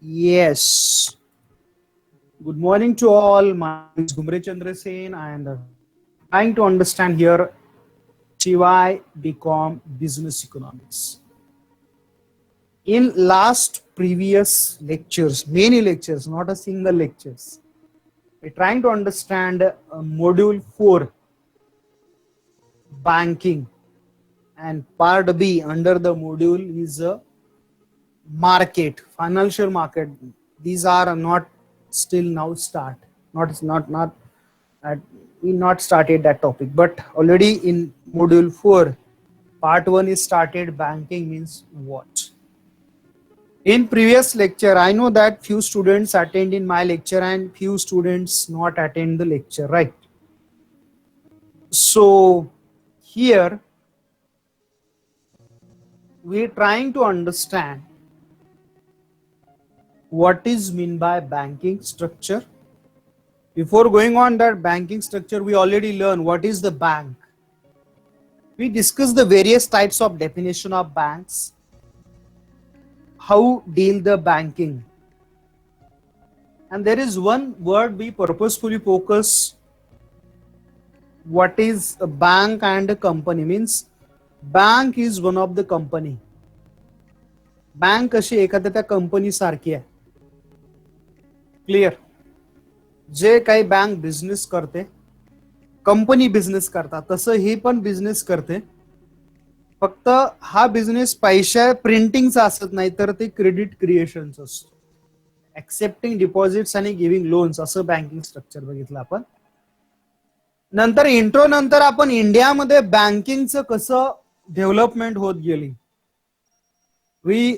Yes. Good morning to all. My name is Gumre Chandra Sen and trying to understand here TY BCom Business Economics. In last previous lectures, many lectures, not a single lectures, we're trying to understand module 4 banking, and part B under the module is market, financial market. These are not still now start, not at, we not started that topic, but already in module 4 part 1 is started. Banking means what? In previous lecture, I know that few students attend in my lecture and few students not attend the lecture, right? So here we are trying to understand what is mean by banking structure. Before going on that banking structure, we already learned what is the bank. We discussed the various types of definition of banks, how deal the banking. And there is one word we purposefully focus, what is a bank and a company. Means bank is one of the company. Bank अशी एखाद्या त्या company सारखी आहे. Clear? जे काही bank business करते, company business करतात, तसं ही पण बिझनेस करते. फक्त हा बिझनेस पैशा प्रिंटिंगचा असत नाही, तर ते क्रेडिट क्रिएशनचा असतो. एक्सेप्टिंग डिपॉझिट्स आणि गिव्हिंग लोन्स असं बँकिंग स्ट्रक्चर बघितलं आपण. नंतर इंट्रो नंतर आपण इंडियामध्ये बँकिंगचं कसं डेव्हलपमेंट होत गेली. We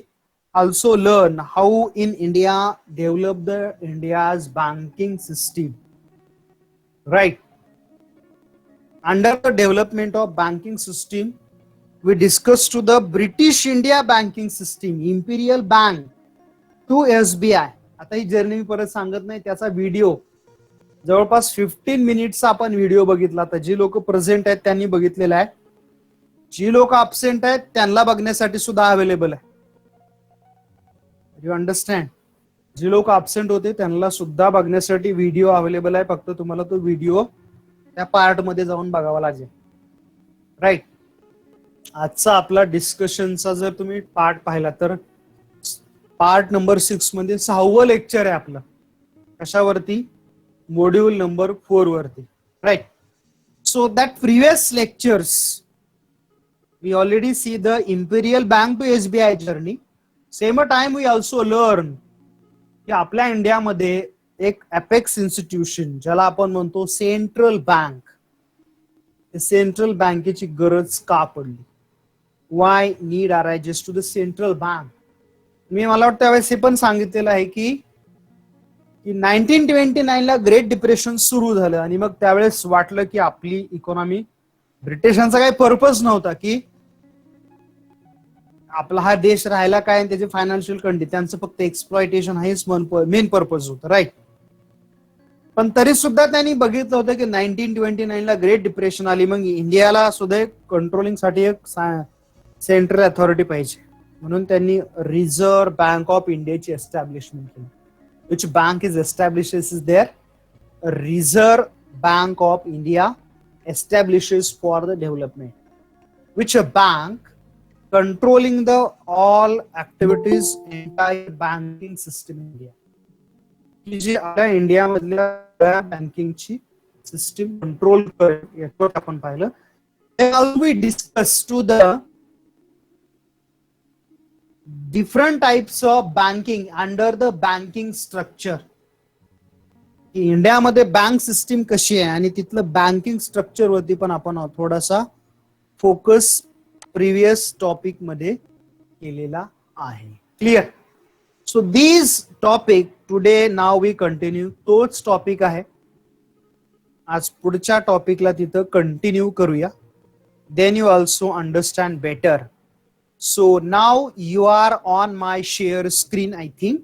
also learn how in India develop the India's banking system, right? Under the development of banking system, we discussed to the British India banking system, Imperial Bank to SBI. आता ही journey मी परत सांगत नाही, त्याचा video जवळपास 15 मिनिट्सचा आपण video बघितला. तर जी लोक प्रेझेंट आहेत त्यांनी बघितलेला आहे, जी लोक अब्सेंट आहेत त्यांना बघण्यासाठी सुद्धा अवेलेबल आहे. You understand? जी लोक अब्सेंट होते त्यांना सुद्धा बघण्यासाठी व्हिडिओ अवेलेबल आहे. फक्त तुम्हाला तो व्हिडिओ त्या पार्ट मध्ये जाऊन बघावा लागेल, राईट? आजचा आपला डिस्कशनचा जर तुम्ही पार्ट पाहिला तर पार्ट नंबर 6 मध्ये 6वं लेक्चर आहे आपलं. कशावरती? मॉड्यूल नंबर 4 वरती, right? So that previous lectures we already see the Imperial Bank to SBI journey. Same time we also learn की आपल्या इंडियामध्ये एक अपेक्स इन्स्टिट्यूशन ज्याला आपण म्हणतो सेंट्रल बँक, सेंट्रल बँकेची गरज का पडली. Why need arises to the central bank. मी मला वाटतं त्यावेळेस हे पण सांगितलेलं आहे की 1929 ला ग्रेट डिप्रेशन सुरू झालं आणि मग त्यावेळेस वाटलं की आपली इकॉनॉमी, ब्रिटिशांचा काही पर्पज नव्हता की आपला हा देश राहायला काय आणि त्याचे फायनान्शियल कंडिशन, त्यांचं फक्त एक्सप्लॉयटेशन हेच मेन पर्पज होतं, राईट? पण तरी सुद्धा त्यांनी बघितलं होतं की 1929 ला ग्रेट डिप्रेशन आली, मग इंडियाला सुद्धा कंट्रोलिंग साठी एक सेंट्रल अथॉरिटी पाहिजे, म्हणून त्यांनी रिझर्व्ह बँक ऑफ इंडियाची एस्टॅब्लिशमेंट केली. Which bank is establishes is there? Reserve Bank of India establishes for the development, which a bank controlling the all activities entire banking system in India. की जी आपल्या India मधल्या बँकिंगची system control करेल, याच्यावर आपण पाहिलं. Now we discuss to the different types of banking under the banking structure. इंडियामध्ये bank system कशी आहे आणि तिथलं बँकिंग स्ट्रक्चर वरती पण आपण थोडासा फोकस प्रिव्हियस टॉपिक मध्ये केलेला आहे. Clear? So these topic today now we continue. तोच टॉपिक आहे आज, पुढच्या टॉपिकला तिथं कंटिन्यू करूया. Then you also understand better. So now you are on my share screen I think.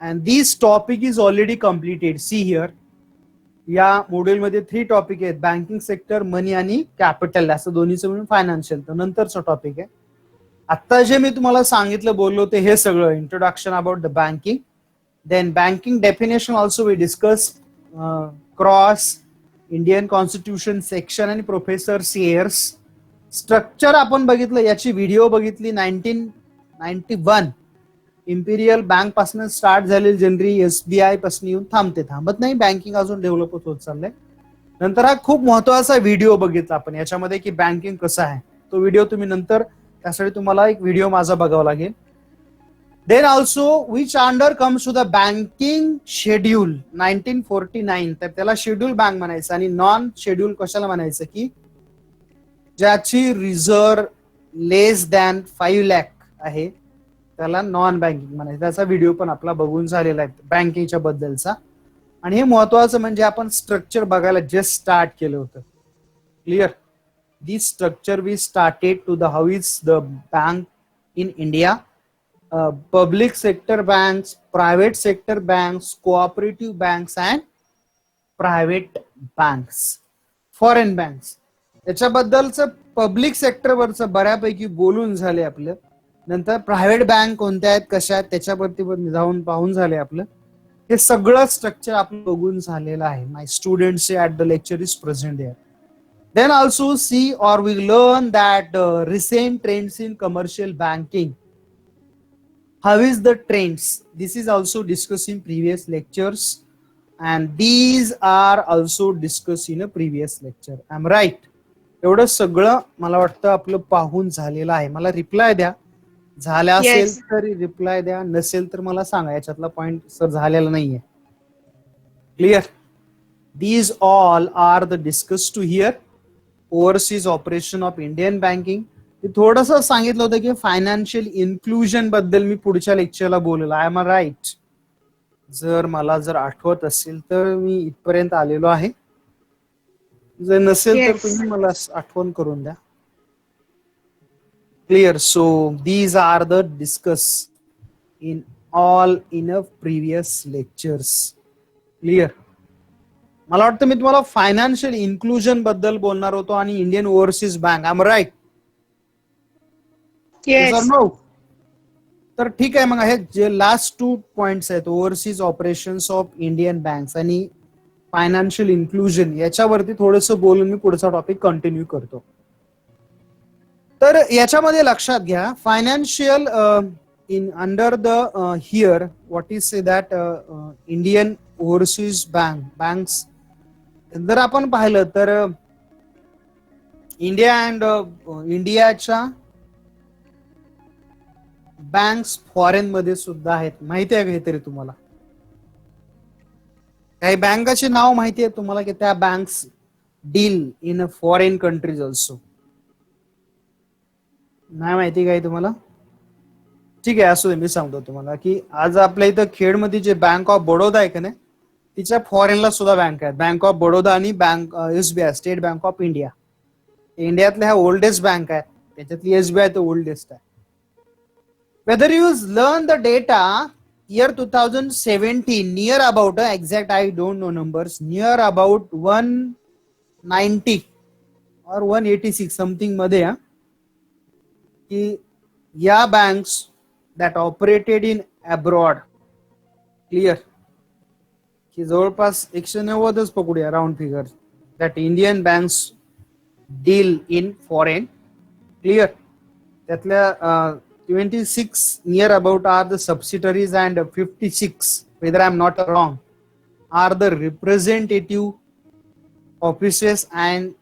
And this topic is already completed. See here, या module मध्ये 3 topic आहेत, बँकिंग सेक्टर, मनी आणि कॅपिटल, असं दोन्हीचं मिळून फायनान्शियल. तर नंतरचा टॉपिक आहे. आता जे मी तुम्हाला सांगितलं बोललो ते हे सगळं introduction about the banking. Then banking definition also we discuss cross Indian constitution section आणि प्रोफेसर सियर्स. स्ट्रक्चर आपण बघितलं, याची व्हिडिओ बघितली 1991. इम्पिरियल बँक पासून स्टार्ट झालेली जनरली SBI पासून येऊन थांबत नाही, बँकिंग अजून डेव्हलप होत चाललंय. नंतर हा खूप महत्वाचा व्हिडिओ बघितला आपण याच्यामध्ये की बँकिंग कसं आहे. तो व्हिडिओ तुम्ही नंतर, त्यासाठी तुम्हाला एक व्हिडिओ माझा बघावा लागेल. Then also which under comes to the banking schedule 1949. तर त्याला शेड्यूल बँक म्हणायचं. आणि नॉन शेड्यूल कशाला म्हणायचं की ज्याची रिझर्व लेस दॅन 5 लाख आहे त्याला नॉन बँकिंग म्हणायचं. त्याचा व्हिडिओ पण आपला बघून झालेला आहे बँकिंगच्या बद्दलचा. आणि हे महत्वाचं म्हणजे आपण स्ट्रक्चर बघायला जस्ट स्टार्ट केलं होतं. Clear. This structure we started to the how is the bank in India. Public sector banks, private sector banks, cooperative banks and private banks, foreign banks. याच्याबद्दलचं पब्लिक सेक्टरवरचं बऱ्यापैकी बोलून झाले आपलं. नंतर प्रायव्हेट बँक कोणत्या आहेत, कशा आहेत, त्याच्यावरती जाऊन पाहून झाले आपलं. हे सगळं स्ट्रक्चर आपण बघून झालेलं आहे. My students at the lecture is present there. Then also see or we learn that recent trends in commercial banking. How is the trends, this is also discuss in previous lectures and these are also discussed in a previous lecture. I'm right. एवढं सगळं मला वाटतं आपलं पाहून झालेलं आहे. मला reply द्या, झालं असेल तरी रिप्लाय द्या, नसेल तर मला सांगा याच्यातला पॉइंट सर झालेला नाहीये. Clear. These all are the discuss to here. Overseas operation of Indian banking. थोडस सांगितलं होतं की फायनान्शियल इन्क्लुजन बद्दल मी पुढच्या लेक्चरला बोलेलो. आय एम राईट. जर मला आठवत असेल तर मी इथपर्यंत आलेलो आहे. जर नसेल तर तुम्ही मला आठवण करून द्या. Clear. So these are the discuss in all in a previous lectures. Clear. मला वाटतं मी तुम्हाला फायनान्शियल इन्क्लुजन बद्दल बोलणार होतो आणि Indian overseas bank. I am right. No. तर ठीक आहे. मग हे जे लास्ट 2 पॉइंट्स आहेत, overseas operations of Indian banks आणि फायनान्शियल इन्क्लुजन, याच्यावरती थोडंसं बोलून मी पुढचा टॉपिक कंटिन्यू करतो. तर याच्यामध्ये लक्षात घ्या, financial in under the here what is say that Indian overseas banks जर आपण पाहिलं तर इंडियाच्या बँक्स फॉरेन मध्ये सुद्धा आहेत. माहिती आहे काहीतरी तुम्हाला? काही बँकाचे नाव माहिती आहे तुम्हाला की त्या banks deal in a foreign countries also? नाही माहिती काही तुम्हाला? ठीक आहे, असू दे, मी सांगतो तुम्हाला की आज आपल्या इथं खेडमध्ये जे बँक ऑफ बडोदा आहे का नाही, तिच्या फॉरेनला सुद्धा बँक आहेत. बँक ऑफ बडोदा आणि bank SBI, State Bank of India, इंडियातल्या ह्या ओल्डेस्ट बँक आहेत. त्याच्यातली SBI तर ओल्डेस्ट आहे. Whether you learn the data year 2017, near about exact I don't know numbers, near about 190 or 186 something मध्ये की या banks that operated in abroad. Clear. की जवळपास 190च पकडूया round figure, that Indian banks deal in foreign. Clear. त्यातल्या 26 near about are the subsidiaries and 56, whether I am not wrong, are the representative offices, and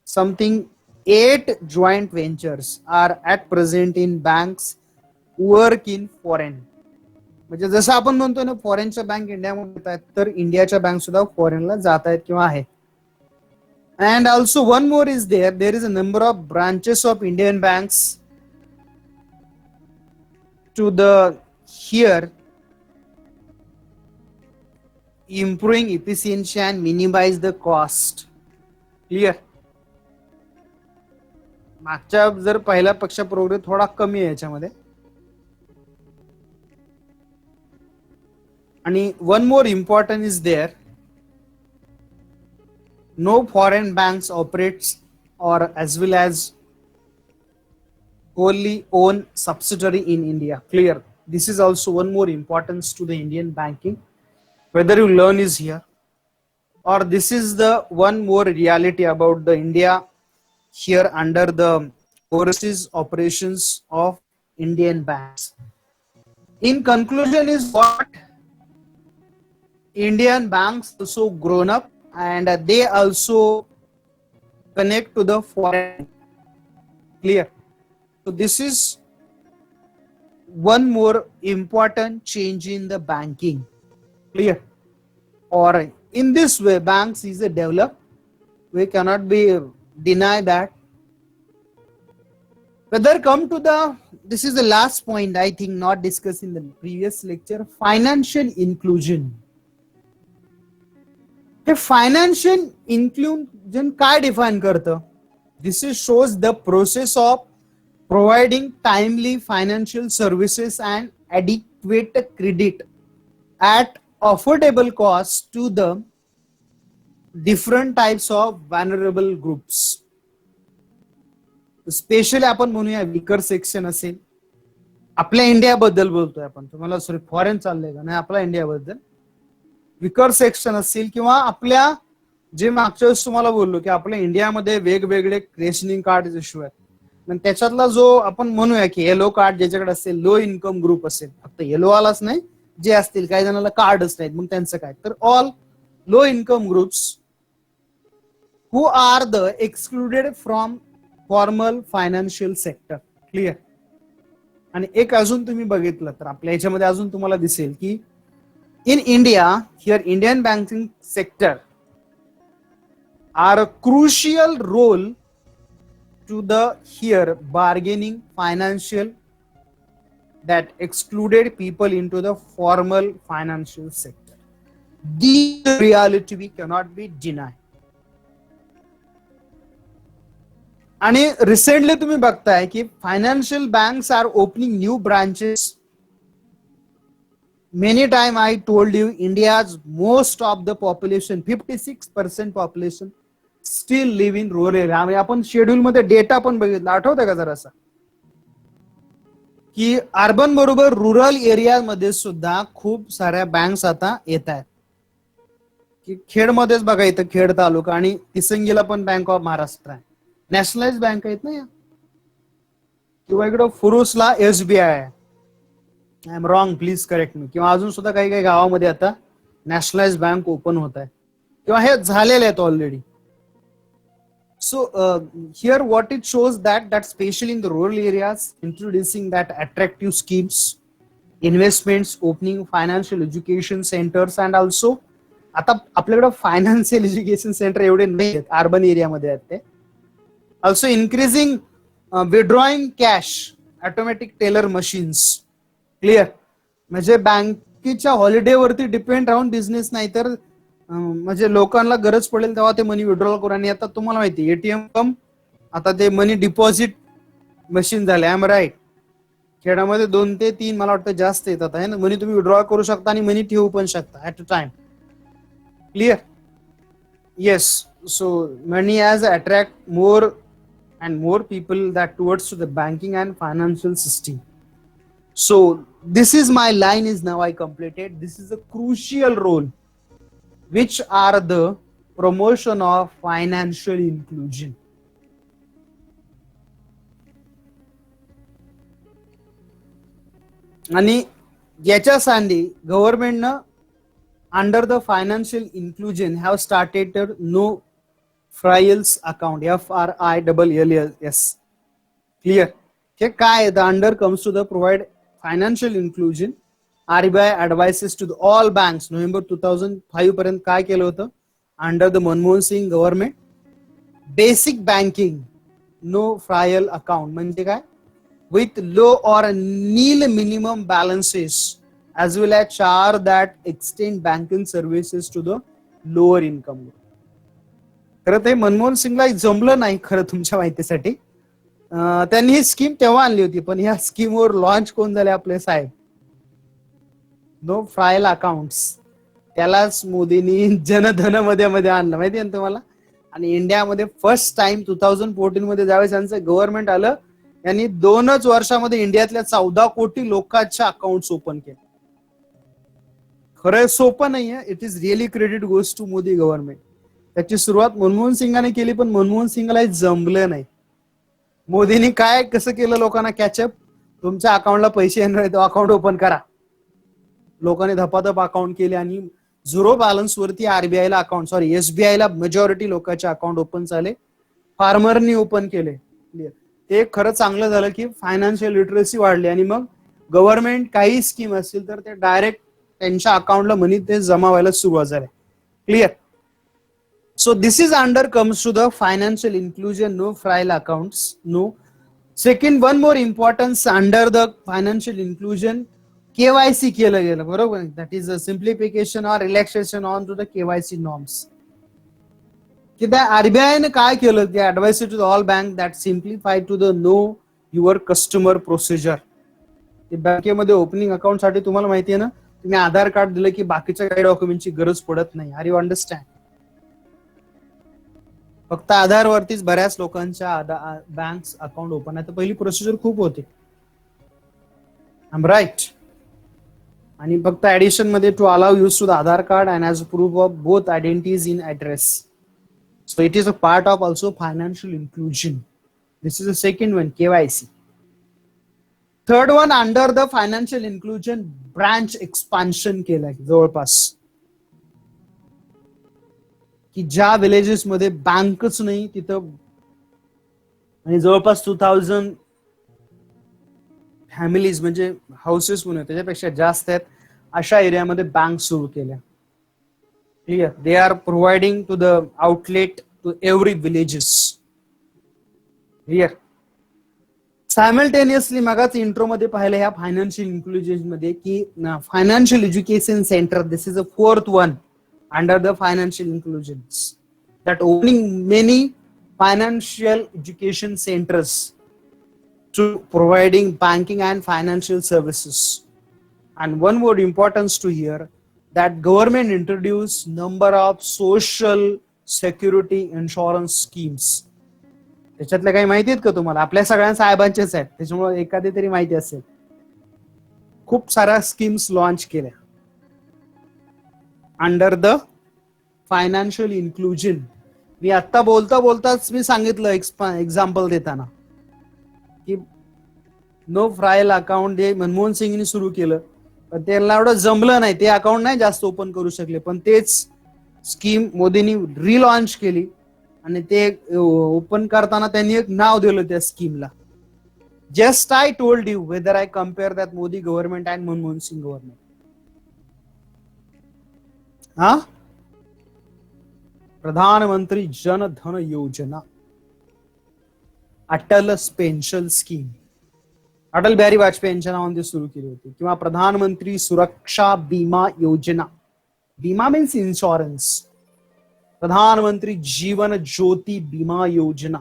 something 8 joint ventures are at present in banks work in foreign. म्हणजे जसं आपण म्हणतो ना फॉरेनच्या bank इंडियामध्ये येत आहेत, तर इंडियाच्या बँक सुद्धा फॉरेनला जात आहेत किंवा आहेत. And also one more is there is a number of branches of Indian banks to the here, improving efficiency and minimize the cost. Clear. मागच्या जर पहिल्या पक्षा प्रोग्रेस थोडा कमी आहे याच्यामध्ये. आणि one more important is there, no foreign banks operates or as well as wholly owned subsidiary in India. Clear. This is also one more importance to the Indian banking. Whether you learn is here, or this is the one more reality about the India here under the overseas operations of Indian banks. In conclusion, is what Indian banks also grown up and they also connect to the foreign. Clear. So this is one more important change in the banking. Clear. Or in this way, banks is a develop. We cannot be deny that. Whether come to the, this is the last point I think not discussed in the previous lecture, financial inclusion. Hey financial inclusion काय define करतं? This shows the process of providing timely financial services and adequate credit at affordable cost to the different types of vulnerable groups. Specially आपण म्हणूया vicar section असेल. आपल्या India बद्दल बोलतोय आपण, तुम्हाला सॉरी फॉरेन चाललंय का नाही, आपल्या इंडिया बद्दल विकर सेक्शन असेल किंवा आपल्या जे मागच्या वेळेस तुम्हाला बोललो की आपल्या इंडियामध्ये वेगवेगळे रेशनिंग कार्ड इश्यू आहेत. पण त्याच्यातला जो आपण म्हणूया की येलो कार्ड ज्याच्याकडे असेल, लो इन्कम ग्रुप असेल, फक्त येलो वालाच नाही, जे असतील काही जणांना कार्डच नाहीत, मग त्यांचं काय, तर all low income groups who are the excluded from formal financial sector. Clear. आणि एक अजून तुम्ही बघितलं तर आपल्या याच्यामध्ये अजून तुम्हाला दिसेल की in India, here Indian banking sector are a crucial role to the here bargaining financial that excluded people into the formal financial sector. The reality we cannot be denied. आणि रिसेंटली तुम्ही बघताय की financial banks are opening new branches. Many time I told you India's most of the population 56% population still live in rural area. आम्ही आपण schedule मध्ये data पण बघितला, आठवतं का जरासा, की अर्बन बरोबर रुरल एरिया मध्ये सुद्धा खूप साऱ्या बँक्स आता येत आहेत. की खेडमध्येच बघा, इथं खेड तालुका आणि तिसंगीला पण बँक ऑफ महाराष्ट्र आहे, नॅशनलाइज बँक आहेत ना या, किंवा इकडं फुरुसला SBI आहे. I am wrong, please correct me. किंवा अजून सुद्धा काही काही गावामध्ये आता नॅशनलाइज बँक ओपन होत आहे किंवा हे झालेले आहेत already. So here what it shows that specially in the rural areas introducing that attractive schemes, investments, opening financial education centres and also आता आपल्याकडे फायनान्शियल एज्युकेशन सेंटर एवढे नाही आहेत, अर्बन एरियामध्ये आहेत ते. Also increasing withdrawing cash, automatic teller machines. Clear. म्हणजे बँकेच्या हॉलिडेवरती डिपेंड राहून बिझनेस नाही, तर म्हणजे लोकांना गरज पडेल तेव्हा ते मनी विड्रॉल करू. आणि आता तुम्हाला माहिती एटीएम कम आता ते मनी डिपॉझिट मशीन झाले. आय एम राईट. खेड्यामध्ये 2 ते 3 मला वाटतं जास्त येतात आहे ना, मनी तुम्ही विड्रॉल करू शकता आणि मनी ठेवू पण शकता at a time. Clear. Yes. So money as attract more and more people that towards to the banking and financial system. So this is my line is now I completed. This is a crucial role which are the promotion of financial inclusion. आणि याच्या सांदी गव्हर्नमेंटनं under the financial inclusion have started no frills account, FRILLS. Clear. हे काय, the under comes to the provide financial inclusion. RBI advises to all banks. November 2005 पर्यंत काय केलं होतं under the Manmohan Singh government, basic banking no frill account म्हणजे काय, with low or nil minimum balances as well as charge that extend banking services to the lower income. खरं ते मनमोहन सिंगला जमलं नाही खरं तुमच्या माहितीसाठी. त्यांनी ही स्कीम तेव्हा आणली होती, पण या स्कीमवर लॉन्च कोण झाले आपले साहेब, नो फ्रायल अकाउंट्स. त्यालाच मोदींनी जनधन मध्ये आणलं माहिती आहे ना तुम्हाला. आणि इंडियामध्ये फर्स्ट टाइम 2014 मध्ये ज्यावेळेस त्यांचं गव्हर्नमेंट आलं यांनी 2च वर्षामध्ये इंडियातल्या 14 कोटी लोकांच्या अकाउंट ओपन केले. खरं सोपं नाहीये. It is really credit goes to Modi government. त्याची सुरुवात मनमोहन सिंगाने केली, पण मनमोहन सिंगला जमलं नाही. मोदींनी काय कसं केलं लोकांना कॅचअप, तुमच्या अकाउंटला पैसे येणार आहेत, अकाउंट ओपन करा. लोकांनी धपाधप अकाउंट केले आणि झिरो बॅलन्स वरती आरबीआयला अकाउंट, सॉरी एसबीआयला मेजॉरिटी लोकांचे अकाउंट ओपन झाले. फार्मरनी ओपन केले. ते खरं चांगलं झालं की फायनान्शियल लिटरसी वाढली आणि मग गव्हर्नमेंट काही स्कीम असतील तर ते डायरेक्ट त्यांच्या अकाउंटला मनी ते जमा व्हायला सुरुवात झाली. Clear. So this is under comes to the financial inclusion, no file accounts, no. Second, one more importance under the financial inclusion, KYC केलं गेलं, बरोबर. That is a simplification or relaxation on to the KYC norms. की त्या आरबीआयने काय केलं, ते advice to all bank that simplify to the know your customer procedure. बँकेमध्ये opening account साठी तुम्हाला माहिती आहे ना, तुम्ही आधार कार्ड दिलं की बाकीच्या काही डॉक्युमेंटची गरज पडत नाही. Are you understand? फक्त आधारवरतीच बऱ्याच लोकांच्या बँक अकाउंट ओपन आहे. तर पहिली प्रोसिजर खूप होती. I am right. आणि फक्त ऍडिशन मध्ये to allow use to the Aadhaar card and as proof of both identities in address. So it is a part of also financial inclusion. This is a second one, KYC. Third one under the financial inclusion, branch expansion केलंय जवळपास. की ज्या villages मध्ये बँकच नाही तिथं, आणि जवळपास 2000 families म्हणजे हाऊसेस म्हणून त्याच्यापेक्षा जास्त आहेत अशा एरियामध्ये बँक सुरू केल्या. Clear. They are providing to the outlet to every villages. Clear. Simultaneously मगाच इंट्रो मध्ये पाहिलं ह्या फायनान्शियल इन्क्लुजन मध्ये की financial education centre, this is a fourth one under the financial inclusions, that opening many financial education centers to providing banking and financial services. And one more importance to hear, that government introduced number of social security insurance schemes. त्याच्यातल्या काही माहिती आहेत का तुम्हाला? आपल्या सगळ्या साहेबांचेच आहेत, त्याच्यामुळे एखादी तरी माहिती असेल. खूप साऱ्या स्कीम्स लॉन्च केल्या अंडर द फायनान्शियल इन्क्लुजन. मी आता बोलताच मी सांगितलं एक्झाम्पल देताना की नो फ्रायल अकाउंट हे मनमोहन सिंगनी सुरू केलं, पण त्यांना एवढं जमलं नाही, ते अकाउंट नाही जास्त ओपन करू शकले. पण तेच स्कीम मोदींनी रिलॉन्च केली आणि ते ओपन करताना त्यांनी एक नाव दिलं त्या स्कीमला. Just I told you whether I compare that Modi government and Manmohan Singh government. हा, प्रधानमंत्री जन धन योजना, अटल पेन्शन स्कीम, अटल बिहारी वाजपेयी यांच्या नावाने सुरू केली होती. किंवा प्रधानमंत्री सुरक्षा बीमा योजना, बीमा मीन्स इन्शुरन्स. प्रधानमंत्री जीवन ज्योति बीमा योजना,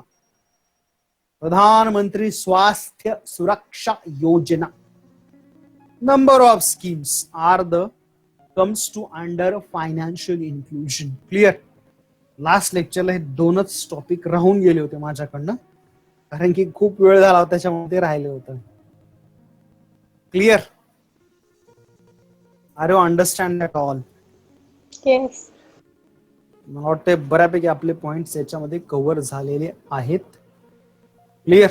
प्रधानमंत्री Swasthya Suraksha Yojana. Number of schemes are the comes to under financial inclusion. Clear. Last लेक्चरला हे दोनच टॉपिक राहून गेले होते माझ्याकडनं, कारण की खूप वेळ झाला होता त्याच्यामुळे ते राहिले होतं. Clear. Are you understand that all? Yes. मला वाटतं बऱ्यापैकी आपले पॉइंट्स याच्यामध्ये कव्हर झालेले आहेत. Clear.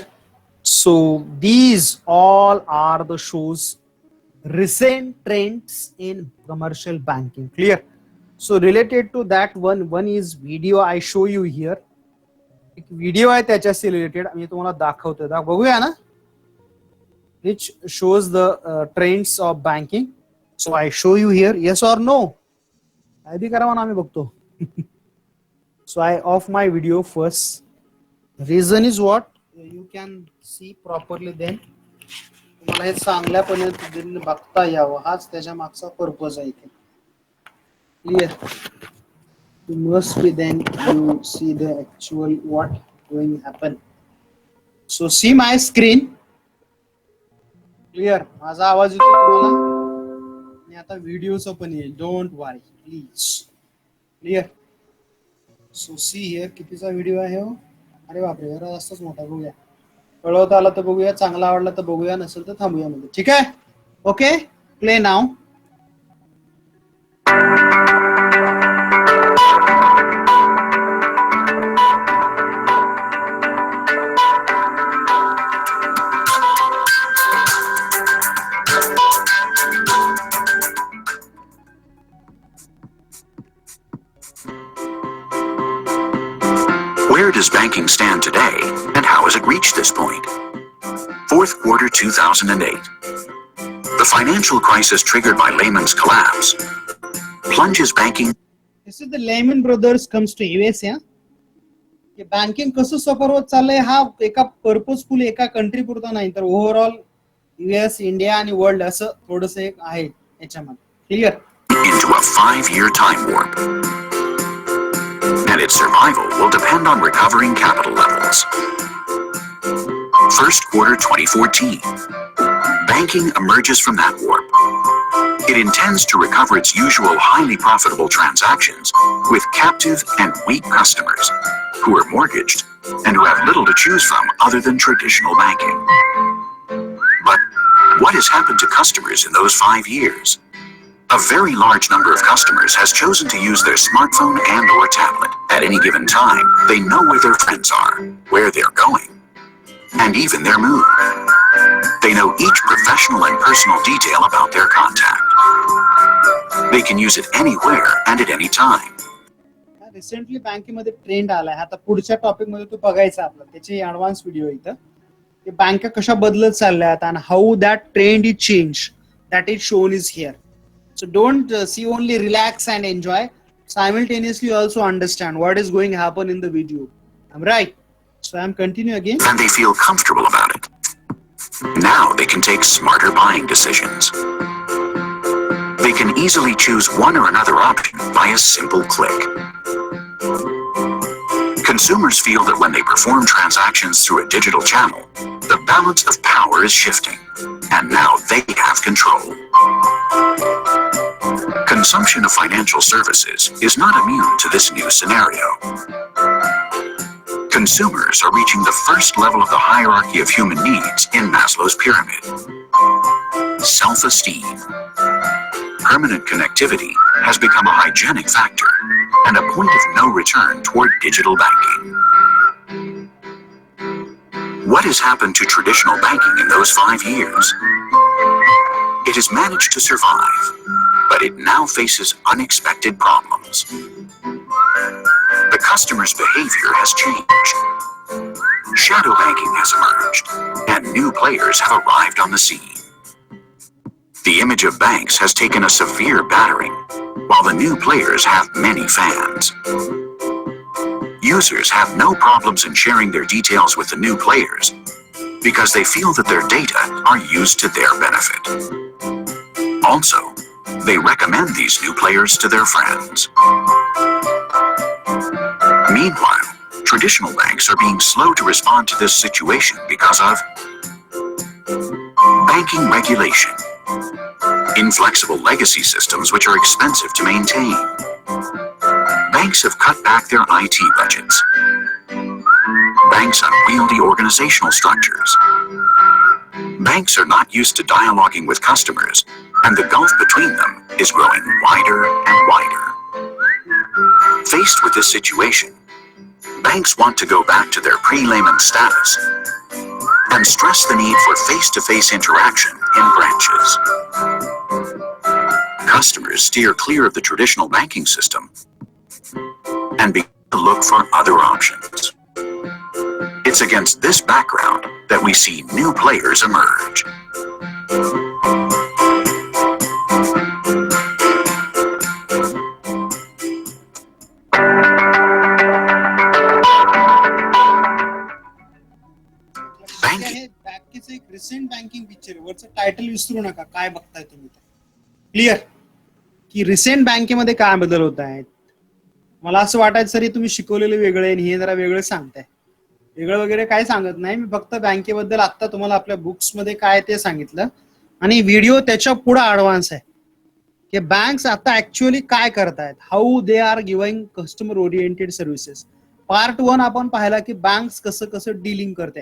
So these all are the shows recent trends in commercial banking. Clear. So related to that one is video I show you here. एक video आहे त्याच्याशी रिलेटेड, मी तुम्हाला दाखवतो. बघूया ना, which shows the trends of banking. So I show you here. Yes or no? काय B करा म्हणा, आम्ही बघतो. So I off my video first. Reason is what? You can see properly then. मला हे चांगल्या पद्धतीने बघता यावं, हाच त्याच्या मागचा पर्पज आहे. Clear. You must be then you see the actual what going to happen. So see my screen. Clear. माझा आवाज येतो तुम्हाला आणि आता व्हिडिओचा पण येईल. Don't worry please. Clear. So see here, कितीचा व्हिडिओ आहे हो? अरे बापरे, जरा जास्तच मोठा. बघूया. कळवता आला तर बघूया, चांगला आवडला तर बघूया, नसेल तर थांबूया मध्ये. ठीक आहे, okay, play now. Where does banking stand today, and how has it reached this point? Fourth quarter 2008. The financial crisis triggered by Lehman's collapse plunges banking. This is the Lehman Brothers comes to US. या banking कसं सफर होत चाललंय हा एका purposeful एका country पुरता नाही, तर ओव्हरऑल US, इंडिया आणि वर्ल्ड असं थोडंसं एक आहे याच्यामध्ये. Clear? Into a 5-year time warp. And its survival will depend on recovering capital levels. First quarter 2014. Banking emerges from that warp. It intends to recover its usual highly profitable transactions with captive and weak customers who are mortgaged and who have little to choose from other than traditional banking. But what has happened to customers in those 5 years? A very large number of customers has chosen to use their smartphone and or tablet. At any given time, they know where their friends are, where they're going, and even their mood. They know each professional and personal detail about their contact. They can use it anywhere and at any time. Recently बँकेमध्ये trend आलाय, आता पुढच्या topic मध्ये तो बघायचा आपला, त्याची advance video इथं, की बँका कशा बदलत चालल्यात आणि हाऊ that trend is change, that is shown is here. So don't see only relax and enjoy. Simultaneously also understand what is going to happen in the video. I'm right. So I'm continue again. And they feel comfortable about it. Now they can take smarter buying decisions. They can easily choose one or another option by a simple click. Consumers feel that when they perform transactions through a digital channel, the balance of power is shifting, and now they have control. Consumption of financial services is not immune to this new scenario. Consumers are reaching the first level of the hierarchy of human needs in Maslow's pyramid. Self-esteem. Permanent connectivity has become a hygienic factor and a point of no return toward digital banking. What has happened to traditional banking in those 5 years? It has managed to survive, but it now faces unexpected problems. The customer's behavior has changed. Shadow banking has emerged, and new players have arrived on the scene. The image of banks has taken a severe battering, while the new players have many fans. Users have no problems in sharing their details with the new players because they feel that their data are used to their benefit. Also, they recommend these new players to their friends. Meanwhile, traditional banks are being slow to respond to this situation because of banking regulation, inflexible legacy systems which are expensive to maintain. Banks have cut back their IT budgets. Banks' unwieldy organizational structures. Banks are not used to dialoguing with customers, and the gulf between them is growing wider and wider. Faced with this situation, banks want to go back to their pre-Lehman status and stress the need for face-to-face interaction in branches. Customers steer clear of the traditional banking system and begin to look for other options. It's against this background that we see new players emerge. बँकेचं एक recent banking picture, वरचं title विसरू नका, काय बघताय तुम्ही. Clear की recent बँकेमध्ये काय बदल होत आहेत. मला असं वाटायचं सर तुम्ही शिकवलेले वेगळे आणि हे जरा वेगळं सांगताय. वेगळं वगैरे काय सांगत नाही मी, फक्त बँकेबद्दल आता तुम्हाला आपल्या बुक्स मध्ये काय ते सांगितलं आणि व्हिडिओ त्याच्या पुढे ऍडव्हान्स आहे की बँक्स आता ऍक्च्युअली काय करतायत, how they are giving customer oriented services. Part 1 आपण पाहिला की बँक्स कसं कसं डीलिंग करते.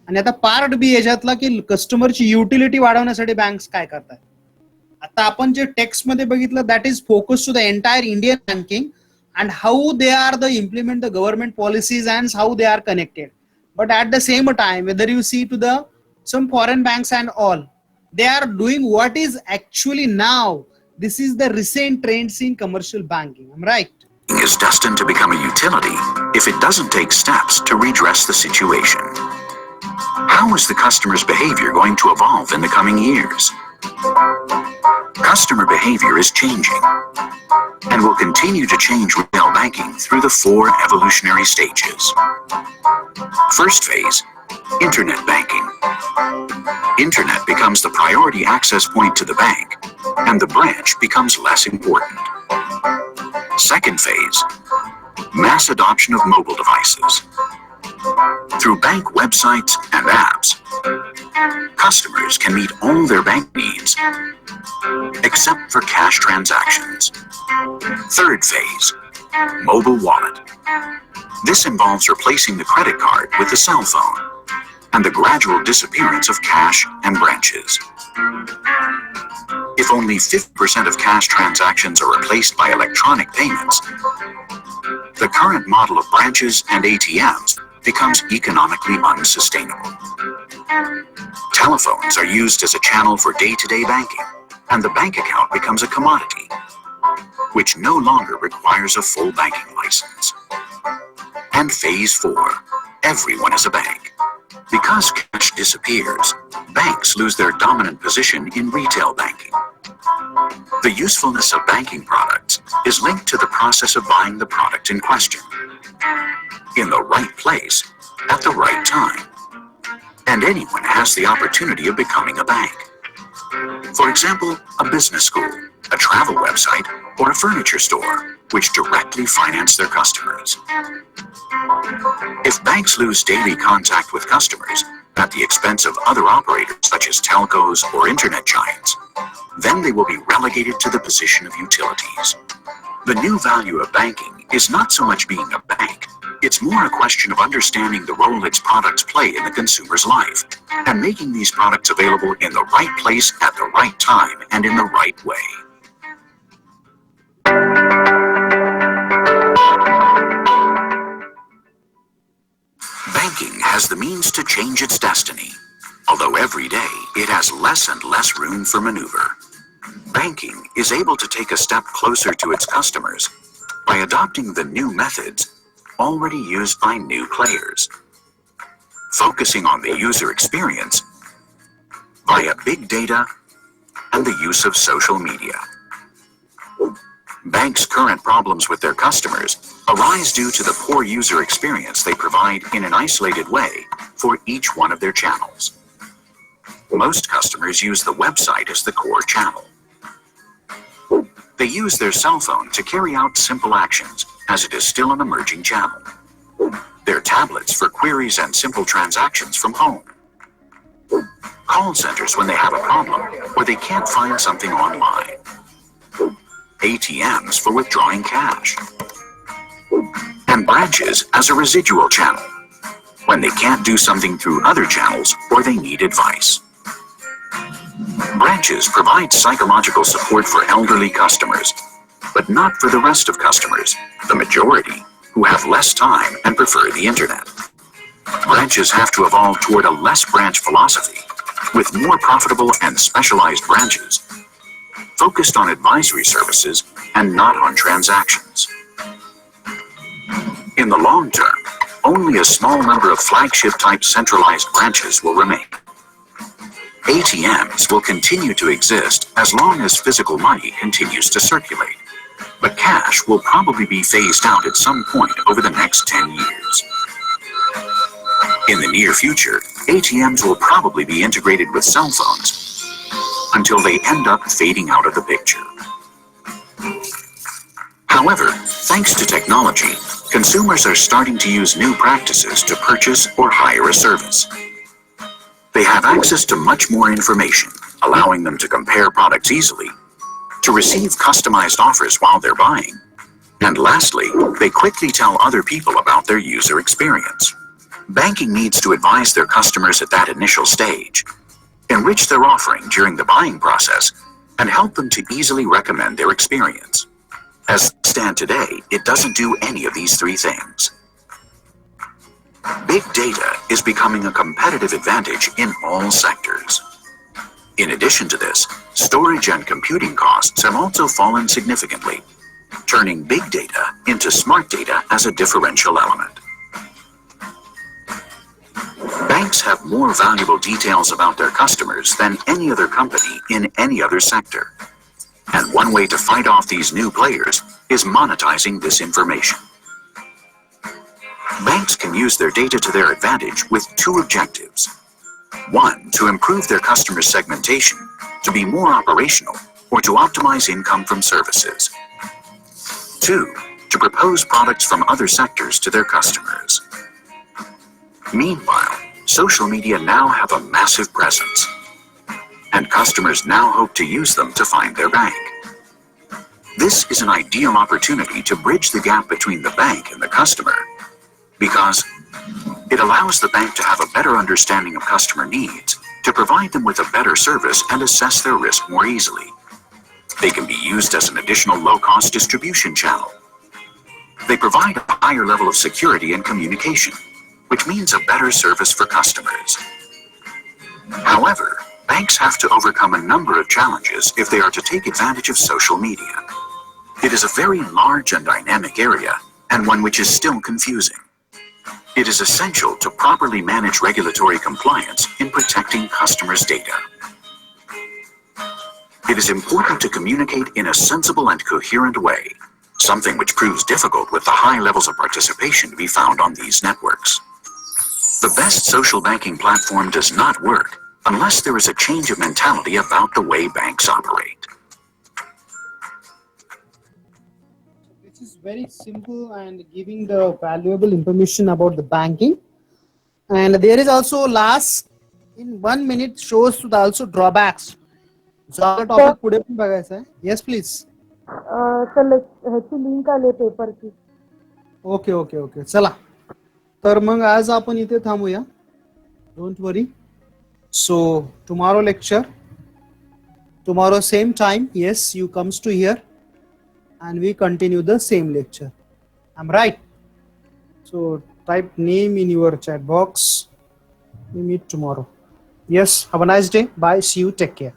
आणि आता पार्ट बी याच्यातला की कस्टमरची युटिलिटी वाढवण्यासाठी बँक्स काय करतात. आता आपण जे टेक्स्ट मध्ये बघितलं that is focus to the entire Indian banking and how they are the implement the government policies and how they are connected. But at the same time, whether you see to the some foreign banks and all, they are doing what is actually now. This is the recent trends in commercial banking. I'm right. Is destined to become a utility if it doesn't take steps to redress the situation. How is the customer's behavior going to evolve in the coming years? Customer behavior is changing and will continue to change retail banking through the 4 evolutionary stages. First phase, internet banking. Internet becomes the priority access point to the bank, and the branch becomes less important. Second phase, mass adoption of mobile devices. Through bank websites and apps, customers can meet all their bank needs except for cash transactions. Third phase, mobile wallet. This involves replacing the credit card with the cell phone and the gradual disappearance of cash and branches. If only 50% of cash transactions are replaced by electronic payments, the current model of branches and ATMs becomes economically unsustainable. Telephones are used as a channel for day-to-day banking, and the bank account becomes a commodity, which no longer requires a full banking license. And phase 4, everyone is a bank. Because cash disappears, banks lose their dominant position in retail banking. The usefulness of banking products is linked to the process of buying the product in question, in the right place, at the right time. And anyone has the opportunity of becoming a bank. For example, a business school, a travel website, or a furniture store, which directly finance their customers. If banks lose daily contact with customers at the expense of other operators such as telcos or internet giants, then they will be relegated to the position of utilities. The new value of banking is not so much being a bank, it's more a question of understanding the role its products play in the consumer's life, and making these products available in the right place at the right time and in the right way. Banking has the means to change its destiny, although every day it has less and less room for maneuver. Banking is able to take a step closer to its customers by adopting the new methods already used by new players, focusing on the user experience via big data and the use of social media. Banks' current problems with their customers arise due to the poor user experience they provide in an isolated way for each one of their channels. Most customers use the website as the core channel. They use their cell phone to carry out simple actions, as it is still an emerging channel. Their tablets for queries and simple transactions from home. Call centers when they have a problem or they can't find something online. ATMs for withdrawing cash. And branches as a residual channel, when they can't do something through other channels or they need advice. Branches provide psychological support for elderly customers, but not for the rest of customers, the majority, who have less time and prefer the internet. Branches have to evolve toward a less branch philosophy, with more profitable and specialized branches, focused on advisory services and not on transactions. In the long term, only a small number of flagship-type centralized branches will remain. ATMs will continue to exist as long as physical money continues to circulate, but cash will probably be phased out at some point over the next 10 years. In the near future, ATMs will probably be integrated with cell phones until they end up fading out of the picture. However, thanks to technology, consumers are starting to use new practices to purchase or hire a service. They have access to much more information, allowing them to compare products easily, to receive customized offers while they're buying, and lastly, they quickly tell other people about their user experience. Banking needs to advise their customers at that initial stage, enrich their offering during the buying process, and help them to easily recommend their experience. As things stand today, it doesn't do any of these three things. Big data is becoming a competitive advantage in all sectors. In addition to this, storage and computing costs have also fallen significantly, turning big data into smart data as a differential element. Banks have more valuable details about their customers than any other company in any other sector. And one way to fight off these new players is monetizing this information. Banks can use their data to their advantage with two objectives. One, to improve their customer segmentation, to be more operational, or to optimize income from services. Two, to propose products from other sectors to their customers. Meanwhile, social media now have a massive presence, and customers now hope to use them to find their bank. This is an ideal opportunity to bridge the gap between the bank and the customer, because it allows the bank to have a better understanding of customer needs, to provide them with a better service and assess their risk more easily. They can be used as an additional low-cost distribution channel. They provide a higher level of security and communication, which means a better service for customers. However, banks have to overcome a number of challenges if they are to take advantage of social media. It is a very large and dynamic area, and one which is still confusing. It is essential to properly manage regulatory compliance in protecting customers' data. It is important to communicate in a sensible and coherent way, something which proves difficult with the high levels of participation to be found on these networks. The best social banking platform does not work unless there is a change of mentality about the way banks operate. This is very simple and giving the valuable information about the banking. And there is also last in 1 minute shows to the also drawbacks. Topic पुढे पण बघायचं आहे. Yes, please. चल ह्याची link आली पेपरची. Okay चला. तर मग आज आपण इथे थांबूया. Don't worry. So tomorrow lecture. Tomorrow same time. Yes, you comes to here. And we continue the same lecture. I'm right. So type name in your chat box. We meet tomorrow. Yes, have a nice day. Bye. See you. Take care.